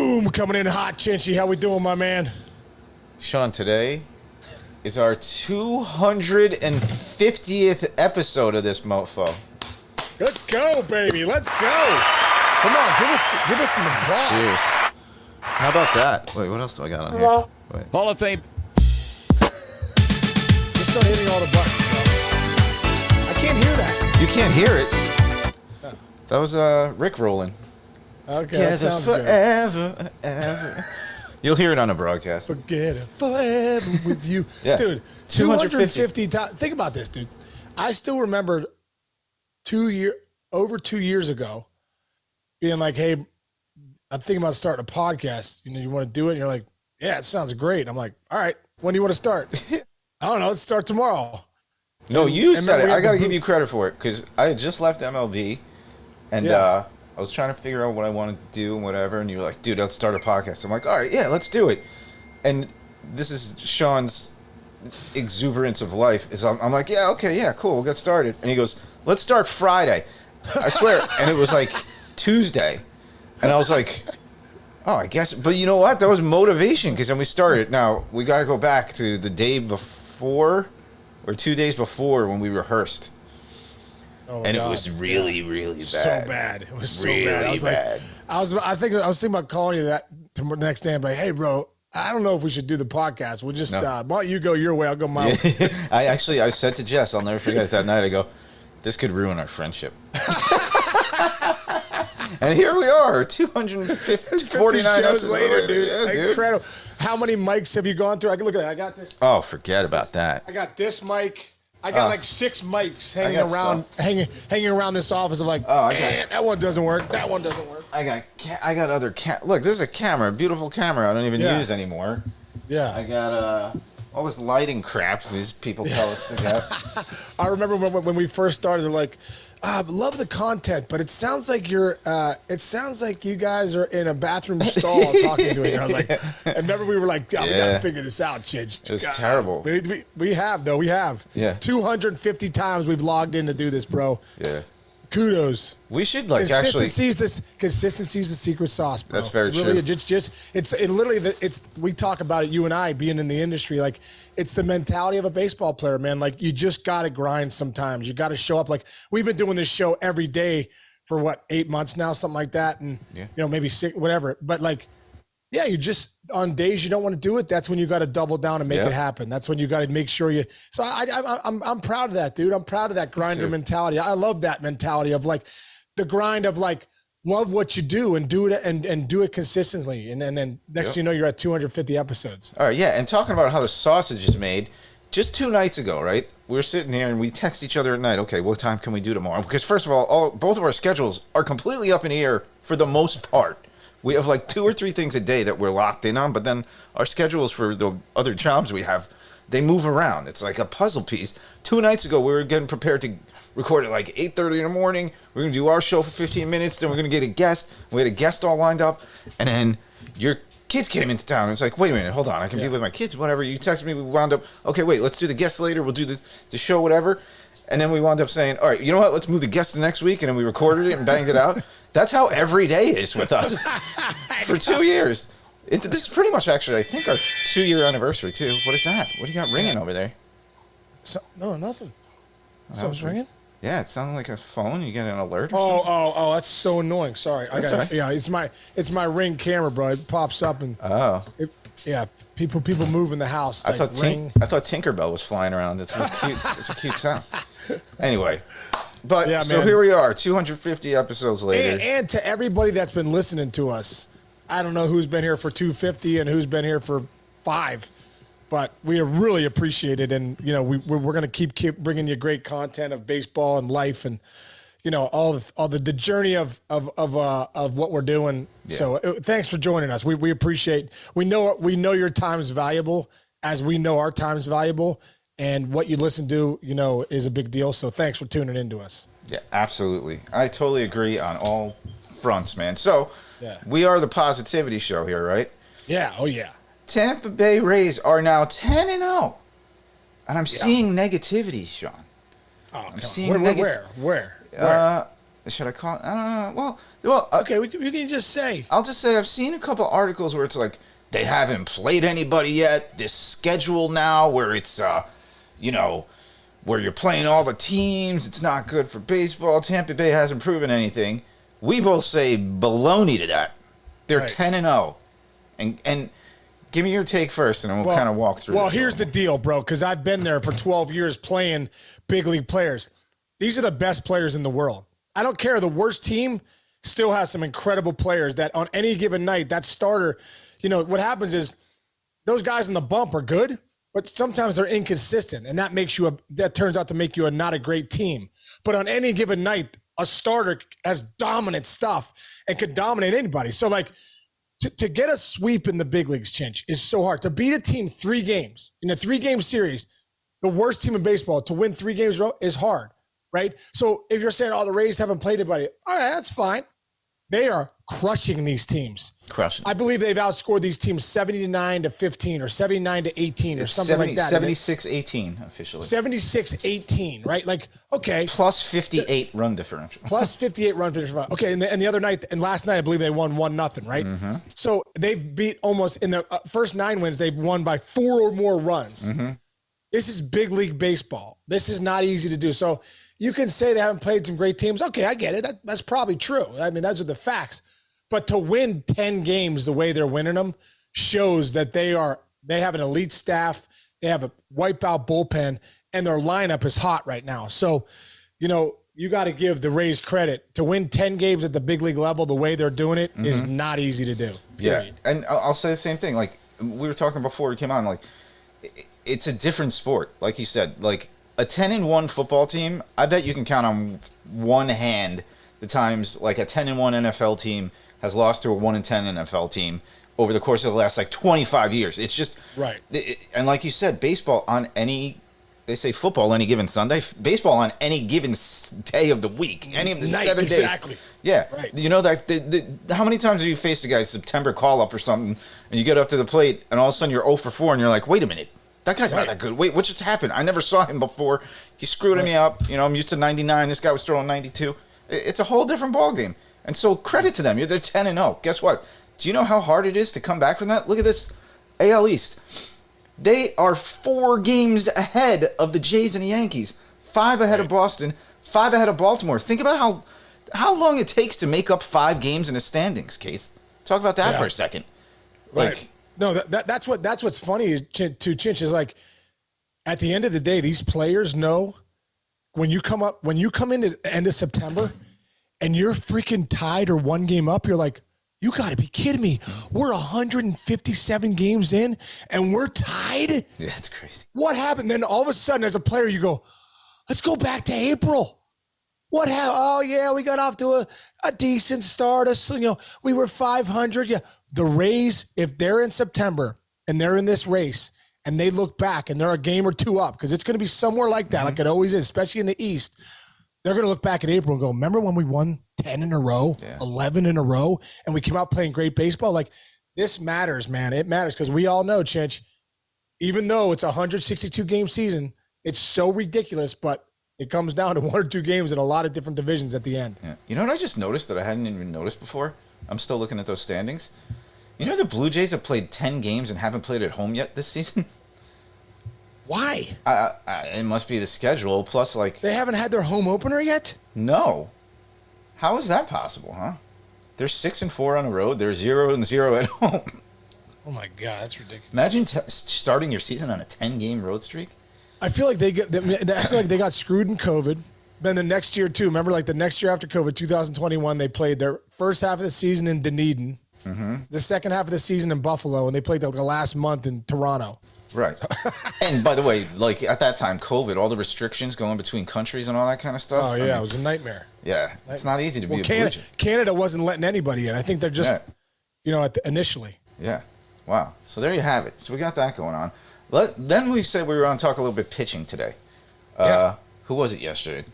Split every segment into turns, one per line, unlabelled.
Boom, coming in hot, Chinchy. How we doing, my man?
Sean, today is our 250th episode of this mofo.
Let's go, baby. Let's go. Come on, give us some applause.
Cheers. How about that? Wait, what else do I got on here? Wait.
Hall of Fame.
Just start hitting all the buttons, bro. I can't hear that.
You can't hear it. Oh. That was Rick rolling.
Okay, that sounds
forever, ever. You'll hear it on a broadcast.
Forget it forever with you.
Yeah.
Dude, 250 times. Think about this, dude. I still remember over 2 years ago being like, hey, I'm thinking about starting a podcast. You want to do it? And you're like, yeah, it sounds great. I'm like, all right, when do you want to start? I don't know. Let's start tomorrow.
No, you said it. I got to give you credit for it because I had just left MLB and I was trying to figure out what I wanted to do and whatever. And you were like, dude, let's start a podcast. I'm like, all right, yeah, let's do it. And this is Sean's exuberance of life. I'm like, yeah, okay, yeah, cool, we'll get started. And he goes, let's start Friday. I swear. And it was like Tuesday. And I was like, oh, I guess. But you know what? That was motivation because then we started. Now, we got to go back to the day before or 2 days before when we rehearsed.
Oh,
and
God.
It was really, really bad.
So bad. It was so
really
bad. I was
bad.
I think I was thinking about calling you that the next day and be like, hey, bro, I don't know if we should do the podcast. We'll just, why don't you go your way, I'll go my way.
I said to Jess, I'll never forget that night, I go, this could ruin our friendship. And here we are, 249
shows later, dude.
Yeah, dude.
Incredible. How many mics have you gone through? I can look at that. I got this.
Oh, forget about that.
I got this mic. I got like 6 mics hanging around this office. I'm like, that one doesn't work. That one doesn't work.
I got other look, this is a camera, a beautiful camera I don't even use anymore.
Yeah.
I got all this lighting crap these people tell us to get.
I remember when we first started, they're like, love the content, but it sounds like you guys are in a bathroom stall talking to each other. I was like, and remember we were like, we gotta figure this out, Chinch.
It was terrible.
We have.
Yeah.
250 times we've logged in to do this, bro.
Yeah.
Kudos.
We should
Consistency is the secret sauce, bro.
That's very
really,
true.
We talk about it, you and I being in the industry, like it's the mentality of a baseball player, man. Like you just gotta grind sometimes. You gotta show up. Like we've been doing this show every day for 8 months now, something like that, and maybe 6, whatever. But like, yeah, you just on days you don't want to do it. That's when you got to double down and make it happen. That's when you got to make sure you. So I'm proud of that, dude. I'm proud of that grinder mentality. I love that mentality of like the grind of like love what you do and do it and do it consistently. And then next thing you know, you're at 250 episodes.
All right, yeah. And talking about how the sausage is made, just 2 nights ago, right? We were sitting here and we text each other at night. Okay, what time can we do tomorrow? Because first of all, both of our schedules are completely up in the air for the most part. We have like 2 or 3 things a day that we're locked in on, but then our schedules for the other jobs we have, they move around. It's like a puzzle piece. 2 nights ago, we were getting prepared to record at like 8:30 in the morning. We're going to do our show for 15 minutes. Then we're going to get a guest. We had a guest all lined up. And then your kids came into town. It's like, wait a minute, hold on. I can be with my kids, whatever. You texted me. We wound up, okay, wait, let's do the guest later. We'll do the show, whatever. And then we wound up saying, all right, you know what? Let's move the guest to next week. And then we recorded it and banged it out. That's how every day is with us for 2 years. This is pretty much actually, I think, our 2-year anniversary, too. What is that? What do you got ringing over there?
No, nothing. Something's ringing?
Yeah, it sounded like a phone. You get an alert or something?
Oh, that's so annoying. Sorry. Yeah, it's my Ring camera, bro. It pops up and people move in the house.
I thought Tinkerbell was flying around. It's a cute sound. Anyway. But so here we are, 250 episodes later.
And to everybody that's been listening to us, I don't know who's been here for 250 and who's been here for 5, but we really appreciate it. And we're going to keep bringing you great content of baseball and life, and all the journey of what we're doing. Yeah. So thanks for joining us. We appreciate. We know your time's valuable, as we know our time's valuable. And what you listen to, is a big deal. So thanks for tuning in to us.
Yeah, absolutely. I totally agree on all fronts, man. So we are the positivity show here, right?
Yeah. Oh, yeah.
Tampa Bay Rays are now 10-0. And I'm seeing negativity, Sean.
Oh,
I'm seeing
where?
should I call it? I don't know. Well,
Okay, you can just say.
I'll just say I've seen a couple articles where it's like they haven't played anybody yet. This schedule now where it's, where you're playing all the teams. It's not good for baseball. Tampa Bay hasn't proven anything. We both say baloney to that. They're 10-0. And give me your take first, and then we'll kind of walk through.
Well, here's the deal, bro, because I've been there for 12 years playing big league players. These are the best players in the world. I don't care. The worst team still has some incredible players that on any given night, that starter, what happens is those guys in the bump are good, but sometimes they're inconsistent, and that turns out to make you not a great team. But on any given night, a starter has dominant stuff and could dominate anybody. So, like, to get a sweep in the big leagues, Chinch, is so hard. To beat a team 3 games in a 3-game series, the worst team in baseball, to win 3 games in a row is hard, right? So if you're saying, the Rays haven't played anybody, all right, that's fine. They are crushing these teams. I believe they've outscored these teams 79-15 or 79-18 or something like that.
76-18 officially.
76-18, right? Like, okay.
Plus 58 run differential.
Plus 58 run differential. Okay, and the other night, and last night, I believe they won 1-0, right? Mm-hmm. So they've beat almost, in the first 9 wins, they've won by 4 or more runs. Mm-hmm. This is big league baseball. This is not easy to do. So you can say they haven't played some great teams. Okay, I get it. That's probably true. I mean, those are the facts. But to win 10 games the way they're winning them shows that they have an elite staff. They have a wipeout bullpen, and their lineup is hot right now. So, you got to give the Rays credit. To win 10 games at the big league level the way they're doing it is not easy to do.
Yeah, and I'll say the same thing. Like, we were talking before we came on, like, it's a different sport. Like you said, like, a 10-1 football team, I bet you can count on one hand the times like a 10-1 NFL team has lost to a 1-10 NFL team over the course of the last 25 years. It's just
right.
And like you said, baseball on they say football any given Sunday, baseball on any given day of the week, any of the 7 days.
Exactly.
Yeah.
Right.
That how many times have you faced a guy's September call up or something, and you get up to the plate, and all of a sudden you're 0 for 4, and you're like, wait a minute. That guy's not that good. Wait, what just happened? I never saw him before. He screwed me up. I'm used to 99. This guy was throwing 92. It's a whole different ballgame. And so credit to them. They're 10-0. Guess what? Do you know how hard it is to come back from that? Look at this AL East. They are 4 games ahead of the Jays and the Yankees. 5 ahead of Boston. 5 ahead of Baltimore. Think about how long it takes to make up 5 games in the standings, Case. Talk about that for a second.
Right. No, that's what's funny to Chinch is, like, at the end of the day, these players know when you come into the end of September and you're freaking tied or 1 game up, you're like, you got to be kidding me. We're 157 games in and we're tied?
Yeah, it's crazy.
What happened? Then all of a sudden, as a player, you go, let's go back to April. What happened? Oh, yeah, we got off to a decent start. We were 500. Yeah. The Rays, if they're in September and they're in this race and they look back and they're a game or 2 up, because it's going to be somewhere like that, like it always is, especially in the East, they're going to look back at April and go, remember when we won 10 in a row, 11 in a row, and we came out playing great baseball? Like, this matters, man. It matters because we all know, Chinch, even though it's a 162-game season, it's so ridiculous, but it comes down to 1 or 2 games in a lot of different divisions at the end.
Yeah. You know what I just noticed that I hadn't even noticed before? I'm still looking at those standings. The Blue Jays have played 10 games and haven't played at home yet this season?
Why?
It must be the schedule, plus, like...
They haven't had their home opener yet?
No. How is that possible, huh? They're 6-4 on the road. They're 0-0 at home.
Oh, my God. That's ridiculous.
Imagine starting your season on a 10-game road streak.
I feel like they got screwed in COVID. Then the next year, too. Remember, like, the next year after COVID, 2021, they played their first half of the season in Dunedin, the second half of the season in Buffalo, and they played the last month in Toronto.
Right. And by the way, like, at that time, COVID, all the restrictions going between countries and all that kind of stuff.
Oh, yeah, it was a nightmare.
Yeah, it's not easy to be a Blue Jay.
Canada wasn't letting anybody in. I think they're just, initially.
Yeah. Wow. So there you have it. So we got that going on. Then we said we were going to talk a little bit pitching today. Who was it yesterday?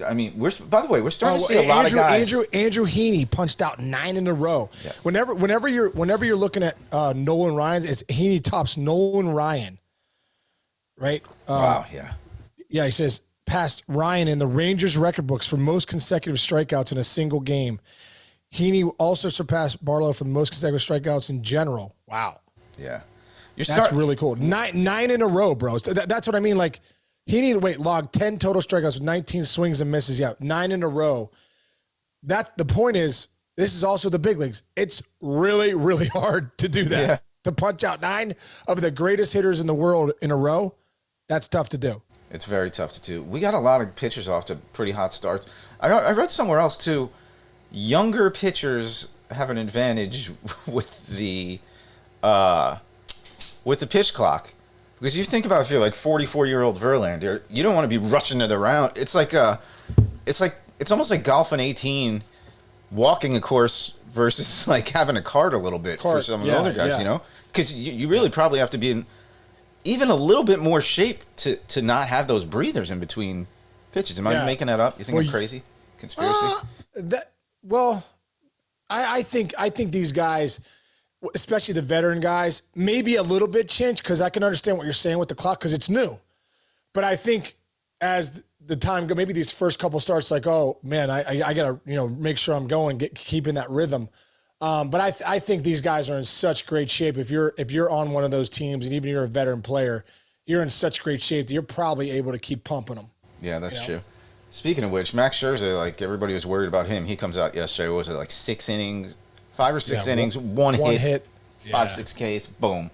I mean, we're starting to see a lot of guys.
Andrew Heaney punched out 9 in a row.
Yes.
Whenever you're looking at Nolan Ryan, it's Heaney tops Nolan Ryan, right?
Wow. Yeah.
Yeah. He says passed Ryan in the Rangers record books for most consecutive strikeouts in a single game. Heaney also surpassed Barlow for the most consecutive strikeouts in general. Wow.
Yeah.
That's really cool. Nine in a row, bro. That's what I mean. Like, Heaney, logged 10 total strikeouts with 19 swings and misses. Yeah, 9 in a row. The point is, this is also the big leagues. It's really, really hard to do that. Yeah. To punch out 9 of the greatest hitters in the world in a row, that's tough to do.
It's very tough to do. We got a lot of pitchers off to pretty hot starts. I read somewhere else, too, younger pitchers have an advantage with the pitch clock. Because you think about if you're like 44-year-old Verlander, you don't want to be rushing to the round. It's almost like golf an 18, walking a course versus like having a cart a little bit for some of the other guys, you know? Because you really probably have to be in even a little bit more shape to not have those breathers in between pitches. Am I making that up? You think I'm crazy? Conspiracy?
I think these guys, especially the veteran guys, maybe a little bit Chinch, because I can understand what you're saying with the clock because it's new. But I think as the time go, maybe these first couple starts, like, oh man, I gotta make sure I'm going, keeping that rhythm. But I think these guys are in such great shape. If you're on one of those teams, and even if you're a veteran player, you're in such great shape that you're probably able to keep pumping them.
Yeah, that's true. Speaking of which, Max Scherzer, like everybody was worried about him. He comes out yesterday. What was it, like 6 innings, 5 or 6 innings, one hit, 5-6 Ks, boom.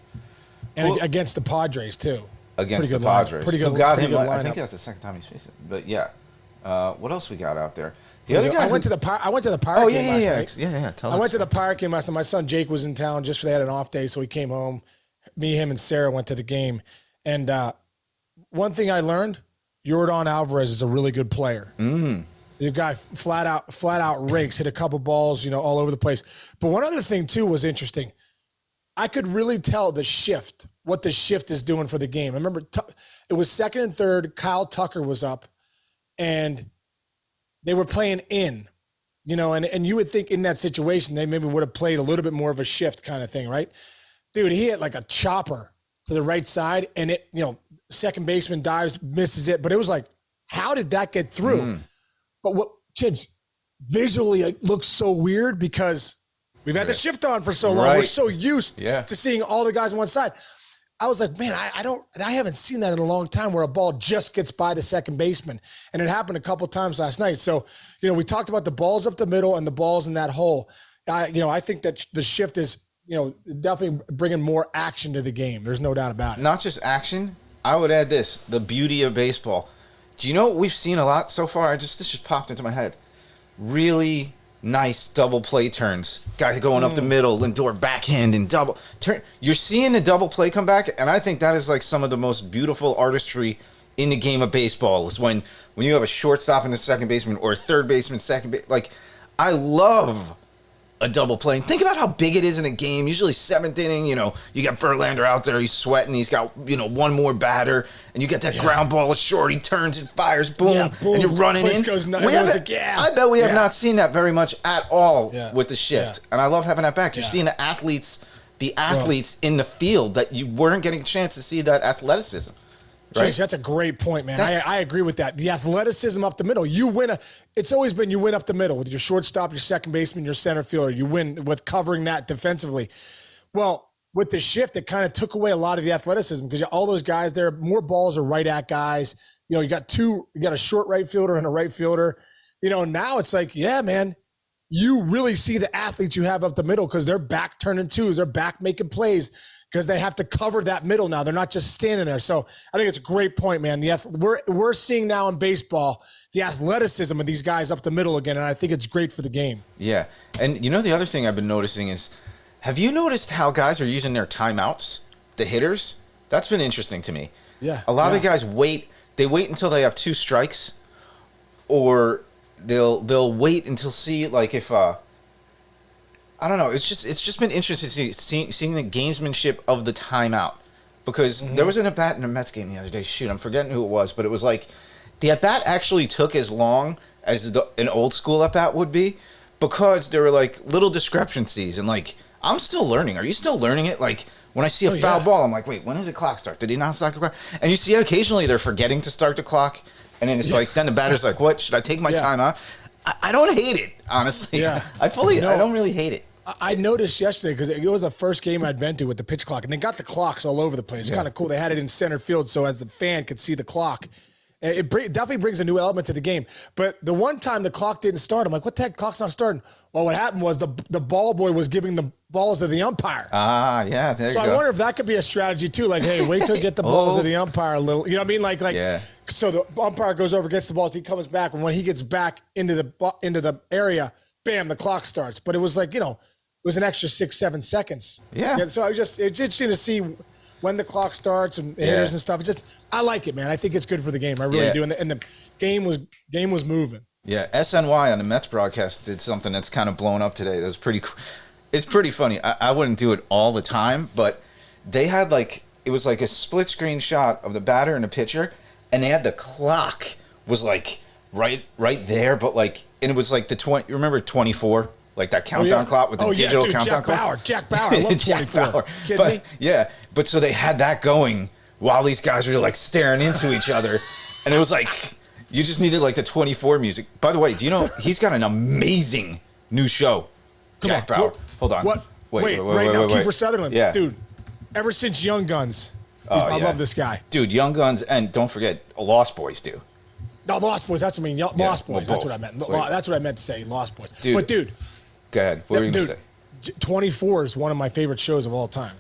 And against the Padres too.
Against the Padres. Pretty good. Who got him? I think that's the second time he's faced it. But yeah, what else we got out there? The other guy.
I went to the Pirate game last night.
Yeah.
I went to the Pirate game last night. My son Jake was in town just for they had an off day, so he came home. Me, him, and Sarah went to the game. And one thing I learned: Yordan Alvarez is a really good player. The guy flat out rakes, hit a couple balls, all over the place. But one other thing too was interesting. I could really tell what the shift is doing for the game. I remember it was second and third. Kyle Tucker was up, and they were playing in, and you would think in that situation they maybe would have played a little bit more of a shift kind of thing, right? Dude, he hit like a chopper to the right side, and it, second baseman dives, misses it, but it was like, how did that get through? But what, Chinch, visually it looks so weird because we've had the shift on for so long. We're so used to seeing all the guys on one side. I was like, man, I haven't seen that in a long time where a ball just gets by the second baseman. And it happened a couple times last night. So, we talked about the balls up the middle and the balls in that hole. I think that the shift is, definitely bringing more action to the game. There's no doubt about it.
Not just action. I would add this, the beauty of baseball. Do you know what we've seen a lot so far? This just popped into my head. Really nice double play turns. Guy going up the middle, Lindor backhand and double turn. You're seeing the double play come back, and I think that is like some of the most beautiful artistry in the game of baseball is when you have a shortstop in the second baseman or a third baseman second base. Like, I love a double play. And think about how big it is in a game. Usually 7th inning, you got Verlander out there, he's sweating, he's got, one more batter, and you get that ground ball short, he turns and fires, boom, and you're running in.
Goes nuts.
I bet we have not seen that very much at all with the shift. And I love having that back. You're seeing the athletes in the field that you weren't getting a chance to see that athleticism.
Right? That's a great point, man. I agree with that. The athleticism up the middle. It's always been you win up the middle with your shortstop, your second baseman, your center fielder. You win with covering that defensively. Well, with the shift, it kind of took away a lot of the athleticism because all those guys there, more balls are right at guys. You got a short right fielder and a right fielder. Now it's like, yeah, man, you really see the athletes you have up the middle because they're back turning twos. They're back making plays. Because they have to cover that middle now. They're not just standing there. So I think it's a great point, man. We're seeing now in baseball the athleticism of these guys up the middle again, and I think it's great for the game.
Yeah. And the other thing I've been noticing is, have you noticed how guys are using their timeouts, the hitters? That's been interesting to me.
Yeah.
A lot of the guys wait until they have 2 strikes, or they'll wait until see like if I don't know. It's just been interesting seeing the gamesmanship of the timeout because there was an at-bat in a Mets game the other day. Shoot, I'm forgetting who it was, but it was like the at-bat actually took as long as an old school at-bat would be because there were like little discrepancies and like I'm still learning. Are you still learning it? Like when I see a foul ball, I'm like, wait, when does the clock start? Did he not start the clock? And you see occasionally they're forgetting to start the clock. And then it's like, then the batter's like, what? Should I take my time out? I don't hate it, honestly.
Yeah.
I don't really hate it.
I noticed yesterday, because it was the first game I'd been to with the pitch clock, and they got the clocks all over the place. It's kind of cool. They had it in center field, so as the fan could see the clock. It definitely brings a new element to the game. But the one time the clock didn't start, I'm like, what the heck? Clock's not starting. Well, what happened was the ball boy was giving the balls to the umpire.
Ah, yeah, there you go.
So I wonder if that could be a strategy too. Like, hey, wait till you get the balls to the umpire a little. You know what I mean? Like, so the umpire goes over, gets the balls, he comes back, and when he gets back into the area, bam, the clock starts. But it was like, it was an extra 6-7 seconds.
Yeah.
So it's interesting to see when the clock starts and hitters and stuff. It's just, I like it, man. I think it's good for the game. I really do. And the game was moving. Yeah.
SNY on the Mets broadcast did something that's kind of blown up today. That was pretty cool. It's pretty funny. I wouldn't do it all the time, but they had it was like a split screen shot of the batter and the pitcher, and they had the clock was like right there, but and it was like you remember 24? Like that countdown clock with the digital countdown clock.
Jack Bauer. I love 24. Kidding me?
Yeah, but so they had that going while these guys were like staring into each other, and it was like you just needed like the 24 music. By the way, do you know he's got an amazing new show? Jack Bauer. Hold on.
What? Wait, Kiefer Sutherland.
Yeah,
dude. Ever since Young Guns, I love this guy.
Dude, Young Guns, and don't forget, Lost Boys too.
No, Lost Boys. That's what I mean. Lost Boys. That's what I meant. That's what I meant to say. Lost Boys.
Dude,
but dude.
Go ahead. What were you going to say?
24 is one of my favorite shows of all time.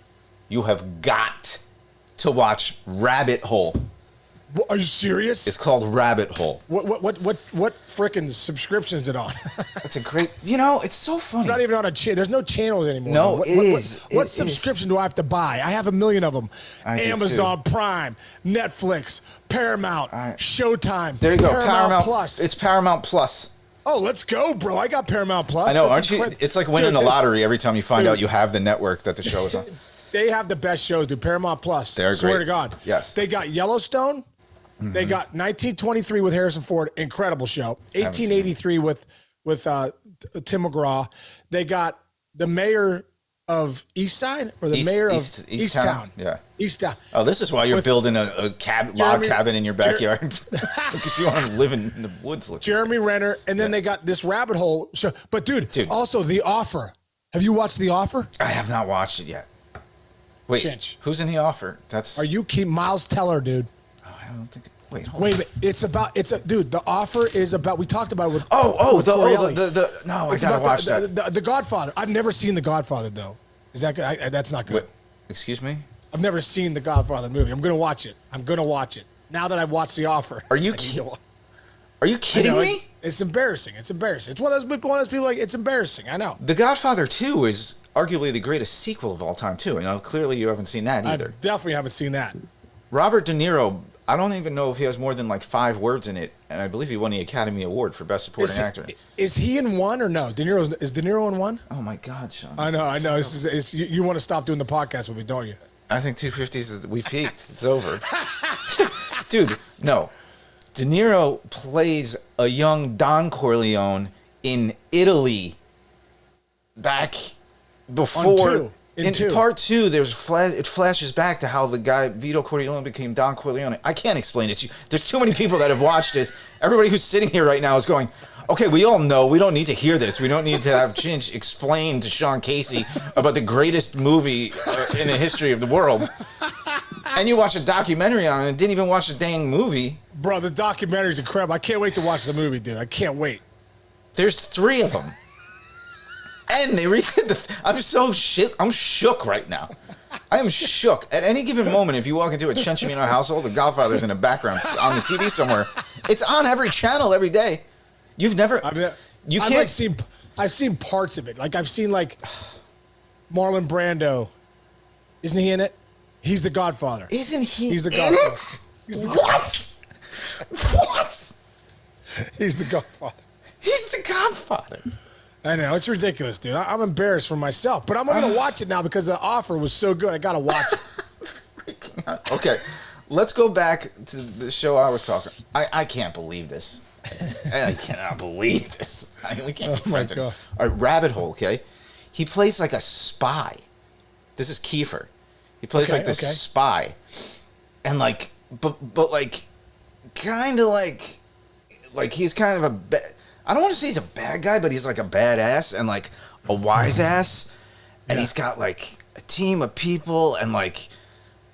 You have got to watch Rabbit Hole.
What, are you serious?
It's called Rabbit Hole.
What frickin' subscription is it on?
That's a great. It's so funny.
It's not even on a channel. There's no channels anymore.
No,
What subscription do I have to buy? I have a million of them. Amazon Prime, Netflix, Paramount, Showtime.
There you go.
Paramount Plus.
It's Paramount Plus.
Oh, let's go, bro. I got Paramount Plus.
I know, aren't you? It's like winning the lottery every time you find out you have the network that the show is on.
They have the best shows, dude. Paramount Plus.
They're
Swear
great.
to God.
Yes.
They got Yellowstone. Mm-hmm. They got 1923 with Harrison Ford. Incredible show. 1883 with Tim McGraw. They got the mayor of East Side or the mayor of East Town.
Yeah.
East Town.
Oh, this is why you're building a log cabin in your backyard. Because you want to live in the woods.
Jeremy Renner. And then they got this Rabbit Hole show. But, dude, also The Offer. Have you watched The Offer?
I have not watched it yet. Wait,
Chinch.
Who's in The Offer?
Are you Miles Teller, dude?
Oh, I don't think. Wait, hold on.
Wait a minute. Dude, The Offer is about, we talked about it with.
No, I gotta watch that.
The Godfather. I've never seen The Godfather, though. Is that good? That's not good.
Wait, excuse me?
I've never seen the Godfather movie. I'm going to watch it. Now that I've watched The Offer.
Are you kidding me?
It's embarrassing. It's one of those people like, it's embarrassing. I know.
The Godfather 2 is arguably the greatest sequel of all time, too. Clearly you haven't seen that either.
I definitely haven't seen that.
Robert De Niro, I don't even know if he has more than like 5 words in it, and I believe he won the Academy Award for Best Supporting Actor. Is
he in one or no? Is De Niro in one?
Oh my God, Sean!
I know. You want to stop doing the podcast with me, don't you?
I think 250s we peaked. It's over, dude. No, De Niro plays a young Don Corleone in Italy back before. In part 2, it flashes back to how the guy Vito Corleone became Don Corleone. I can't explain it. There's too many people that have watched this. Everybody who's sitting here right now is going, okay, we all know. We don't need to hear this. We don't need to have Chinch explain to Sean Casey about the greatest movie in the history of the world. And you watch a documentary on it and didn't even watch the dang movie.
Bro, the documentary's incredible. I can't wait to watch the movie, dude. I can't wait.
There's 3 of them. And they redid I'm so shook. I'm shook right now. I am shook. At any given moment, if you walk into a Chenchimino household, the Godfather's in the background on the TV somewhere. It's on every channel every day. You've never. You can't.
I've seen parts of it. Like I've seen like Marlon Brando. Isn't he in it? He's the Godfather.
Isn't he?
He's the Godfather.
What? What?
He's the Godfather.
He's the Godfather.
I know, it's ridiculous, dude. I'm embarrassed for myself, but I'm going to watch it now because the offer was so good. I got to watch it.
Freaking out. Okay, let's go back to the show I was talking. I can't believe this. I cannot believe this. We can't be friends anymore. All right, Rabbit Hole, okay? He plays like a spy. This is Kiefer. He plays like this spy. And like, but like, kind of like he's kind of I don't want to say he's a bad guy, but he's like a badass and like a wise ass, and he's got like a team of people and like.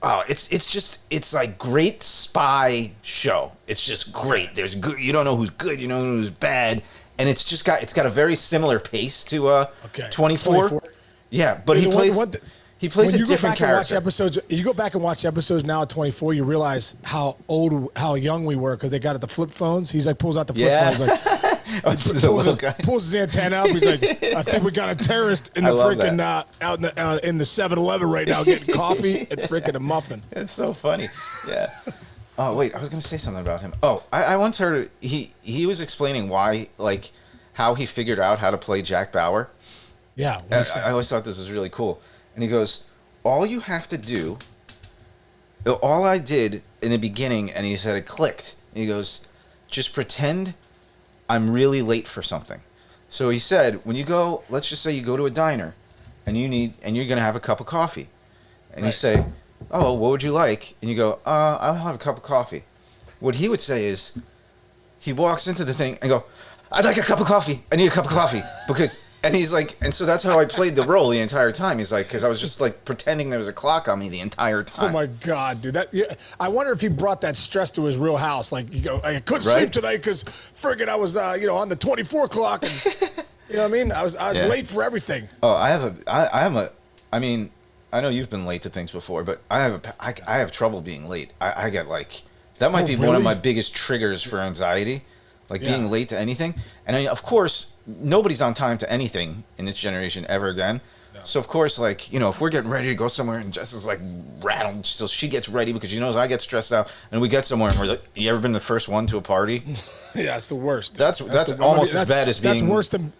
Oh, it's like great spy show. It's just great. There's good. You don't know who's good. You don't know who's bad, and it's got a very similar pace to 24. Yeah, but he plays a different character.
You go back and watch episodes now at 24. You realize how young we were because they got the flip phones. He's like pulls out the flip phones like. Pulls his antenna up. He's like, I think we got a terrorist in the freaking out in the 7-Eleven right now getting coffee and freaking a muffin.
It's so funny. Yeah. Oh wait, I was gonna say something about him. Oh, I once heard he was explaining why how he figured out how to play Jack Bauer.
Yeah.
I always thought this was really cool. And he goes, all you have to do. All I did in the beginning, and he said it clicked. And he goes, just pretend I'm really late for something. So he said, when you go, let's just say you go to a diner and you're going to have a cup of coffee. And you say, oh, what would you like? And you go, I'll have a cup of coffee. What he would say is, he walks into the thing and go, I'd like a cup of coffee. I need a cup of coffee. And he's like, and so that's how I played the role the entire time. He's like, because I was just like pretending there was a clock on me the entire time.
Oh my God, dude! I wonder if he brought that stress to his real house. Like, you go, I couldn't sleep tonight because friggin' I was, on the 24 clock, and you know what I mean? I was late for everything.
Oh, I mean, I know you've been late to things before, but I have trouble being late. I get like that might be one of my biggest triggers for anxiety. Like being late to anything. And I mean, of course, nobody's on time to anything in this generation ever again. No. So, of course, like, if we're getting ready to go somewhere and Jess is like rattled, so she gets ready because she knows I get stressed out. And we get somewhere and we're like, you ever been the first one to a party?
Yeah, it's the worst.
That's almost as bad as being.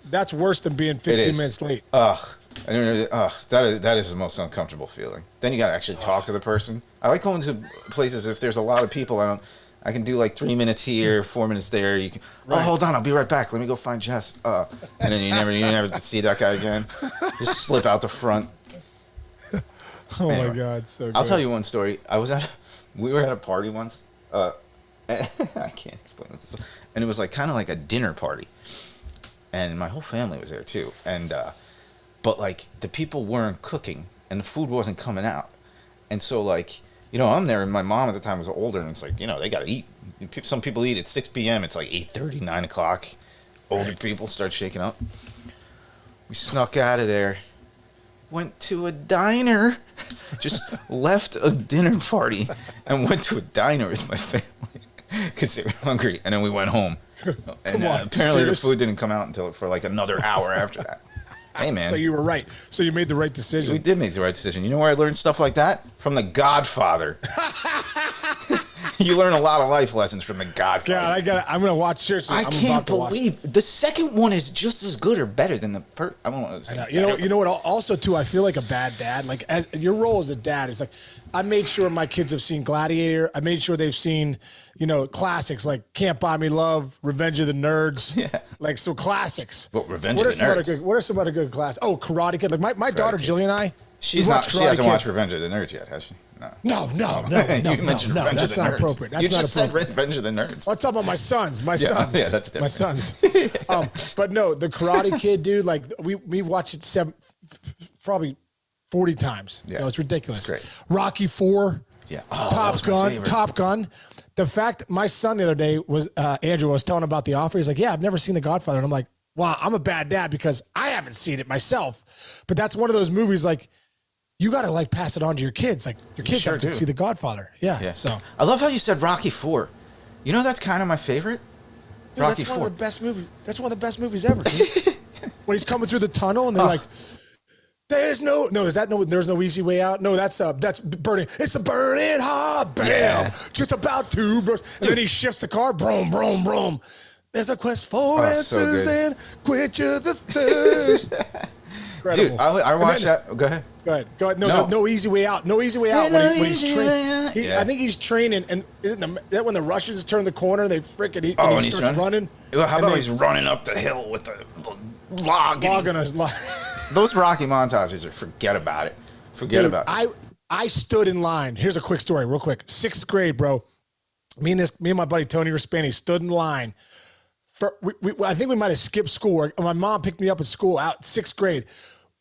That's worse than being 15 minutes late.
Ugh. That is the most uncomfortable feeling. Then you got to actually talk to the person. I like going to places if there's a lot of people. I can do like 3 minutes here, 4 minutes there. You can. Oh, hold on, I'll be right back. Let me go find Jess. And then you never see that guy again. Just slip out the front.
Anyway, my God, so good.
I'll tell you one story. We were at a party once. I can't explain this. And it was like kind of like a dinner party, and my whole family was there too. And but like the people weren't cooking, and the food wasn't coming out, and so like. I'm there, and my mom at the time was older, and it's like, they got to eat. Some people eat at 6 p.m. It's like 8:30, 9 o'clock. Older people start shaking up. We snuck out of there, went to a diner, just left a dinner party, and went to a diner with my family because they were hungry, and then we went home. And apparently the food didn't come out until for like another hour after that. Hey, man.
So you were right. So you made the right decision.
We did make the right decision. You know where I learned stuff like that? From The Godfather. You learn a lot of life lessons from The Godfather.
God, I'm going to watch. Seriously,
I can't believe the second one is just as good or better than the first. I don't want to say.
You know what? Also, too, I feel like a bad dad. Like your role as a dad is like, I made sure my kids have seen Gladiator. I made sure they've seen, classics like Can't Buy Me Love, Revenge of the Nerds. Yeah. Like, so classics.
Well, Revenge of the Nerds.
What are some other good classics? Oh, Karate Kid. Like my daughter Jillian and I.
She hasn't watched Revenge of the Nerds yet, has she?
No.
You mentioned Revenge
that's
of the
not
Nerds.
appropriate. That's
you
not
just
appropriate.
said Revenge of the Nerds.
I'm talking about my sons.
Yeah, that's different.
My sons. But no, the Karate Kid, dude. Like we watched it probably 40 times.
Yeah,
it's ridiculous.
It's great.
Rocky IV.
Yeah.
Top Gun. The fact my son the other day was Andrew was telling about The Offer. He's like, yeah, I've never seen The Godfather, and I'm like, wow, I'm a bad dad because I haven't seen it myself. But that's one of those movies like. You got to like pass it on to your kids. Like your kids have to see The Godfather. Yeah. So
I love how you said Rocky IV. That's kind of my favorite.
Dude, Rocky IV. One of the best movies. That's one of the best movies ever. Dude. When he's coming through the tunnel and they're like, there's no easy way out. No, that's burning. It's a burning hot. Bam. Yeah. Just about to burst. And then he shifts the car. Boom, boom, boom. There's a quest for answers and quench of the thirst. Incredible.
Dude, I watched that. Go ahead.
Go ahead. No easy way out. No easy way out when he's training. I think he's training, and isn't that when the Russians turn the corner, they freaking and he starts running?
How about he's running up the hill with the log
on his log.
Those Rocky montages forget about it. Forget about it.
I stood in line. Here's a quick story, real quick. 6th grade, bro. Me and my buddy Tony Raspani stood in line. I think we might have skipped school. My mom picked me up at school out 6th grade.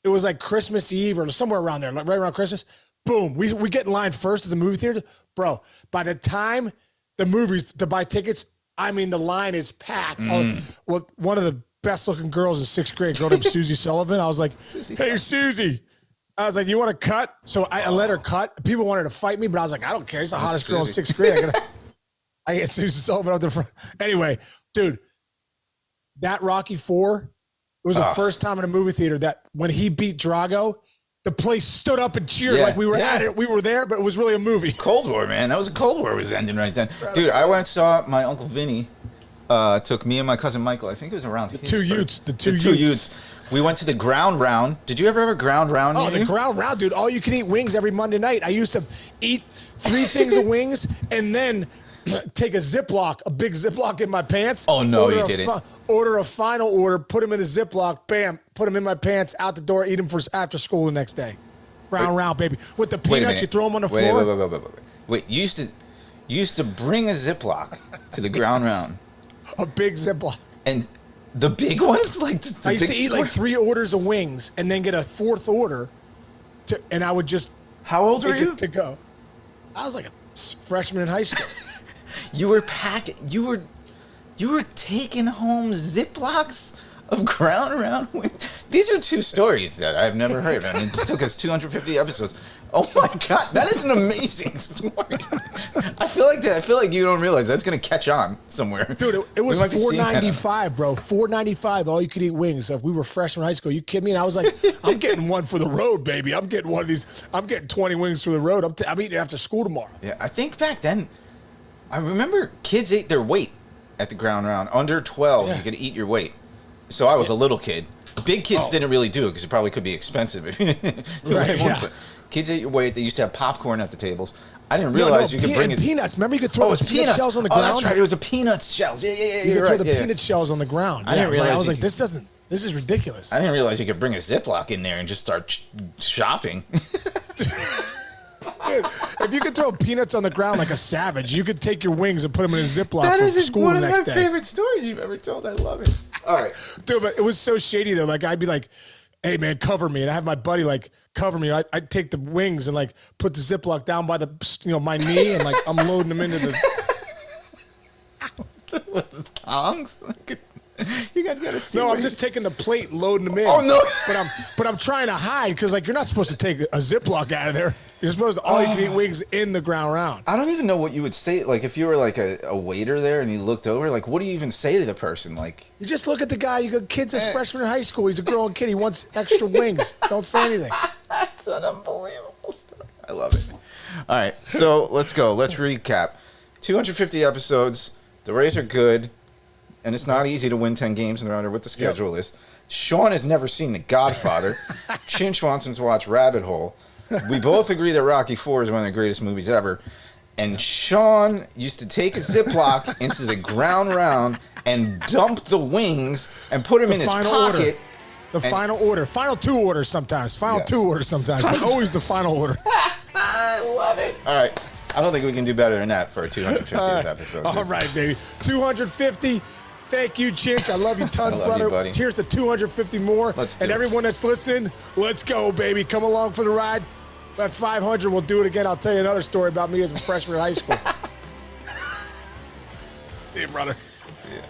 It was like Christmas Eve or somewhere around there, like right around Christmas. Boom, we get in line first at the movie theater. Bro, by the time the movies to buy tickets, I mean, the line is packed. Well, one of the best looking girls in 6th grade, a girl named Susie Sullivan. I was like, hey, Susie. I was like, you want to cut? So I let her cut. People wanted to fight me, but I was like, I don't care. She's the hottest girl in 6th grade. I get Susie Sullivan up the front. Anyway, dude, that Rocky IV, it was the first time in a movie theater that when he beat Drago, the place stood up and cheered like we were at it. We were there, but it was really a movie.
Cold War, man. That was a Cold War was ending right then. Dude, I went and saw my Uncle Vinny. Took me and my cousin Michael. I think it was around
the two Utes.
We went to the ground round. Did you ever have a ground round?
Oh, the ground round, dude. All you can eat wings every Monday night. I used to eat 3 things of wings and then take a big Ziploc in my pants.
Oh, no, you didn't.
Order a final order, put them in the Ziploc, bam, put them in my pants, out the door, eat them for after school the next day. Round, baby. With the peanuts, you throw them on the floor.
Wait. You used to bring a Ziploc to the ground round.
A big Ziploc.
And the big ones? Like
I used to eat like 3 orders of wings and then get a 4th order, and I would just...
How old were you?
To go. I was like a freshman in high school.
You were taking home Ziplocs of ground round wings. These are 2 stories that I've never heard. I mean, it took us 250 episodes. Oh my God, that is an amazing story. I feel like you don't realize that's gonna catch on somewhere.
Dude, it was $4.95, bro. $4.95, all you could eat wings. If we were freshmen in high school, you kidding me? And I was like, I'm getting one for the road, baby. I'm getting one of these. I'm getting 20 wings for the road. I'm eating after school tomorrow.
Yeah, I think back then, I remember kids ate their weight at the ground round. Under 12, you could eat your weight. So I was a little kid. Big kids didn't really do it because it probably could be expensive. But kids ate your weight. They used to have popcorn at the tables. I didn't realize you could bring it.
Peanuts. Remember, you could throw peanut shells on the ground.
Oh, that's right. It was a peanut shells. Yeah.
You could throw the peanut shells on the ground.
I didn't realize.
I was like, this is ridiculous.
I didn't realize you could bring a Ziploc in there and just start shopping.
Dude, if you could throw peanuts on the ground like a savage, you could take your wings and put them in a Ziploc for school the next day. That is one of my
favorite stories you've ever told. I love it. All right.
Dude, but it was so shady, though. Like, I'd be like, hey, man, cover me. And I have my buddy, like, cover me. I'd take the wings and, like, put the Ziploc down by my knee and, like, I'm loading them into the...
With the tongs? You guys got to see.
No, I'm just taking the plate and loading them in.
Oh, no.
But I'm trying to hide because, like, you're not supposed to take a Ziploc out of there. You're supposed to all you can eat wings in the ground round.
I don't even know what you would say. Like, if you were, like, a waiter there and you looked over, like, what do you even say to the person? Like,
you just look at the guy. You go, kid's a freshman in high school. He's a growing kid. He wants extra wings. Don't say anything.
That's an unbelievable story. I love it. All right, so let's go. Let's recap. 250 episodes. The Rays are good. And it's not easy to win 10 games no matter what the schedule is. Sean has never seen The Godfather. Chinch wants him to watch Rabbit Hole. We both agree that Rocky IV is one of the greatest movies ever. And Sean used to take a Ziploc into the ground round and dump the wings and put them in his pocket.
Final order. Final 2 orders sometimes. Final 2 orders sometimes. But always the final order.
I love it. All right. I don't think we can do better than that for a 250th episode.
All right, baby. 250. Thank you, Chinch. I love you tons, brother.
You, buddy.
Here's to 250 more.
And
everyone that's listening, let's go, baby. Come along for the ride. At 500, we'll do it again. I'll tell you another story about me as a freshman in high school. See you, brother.
See ya.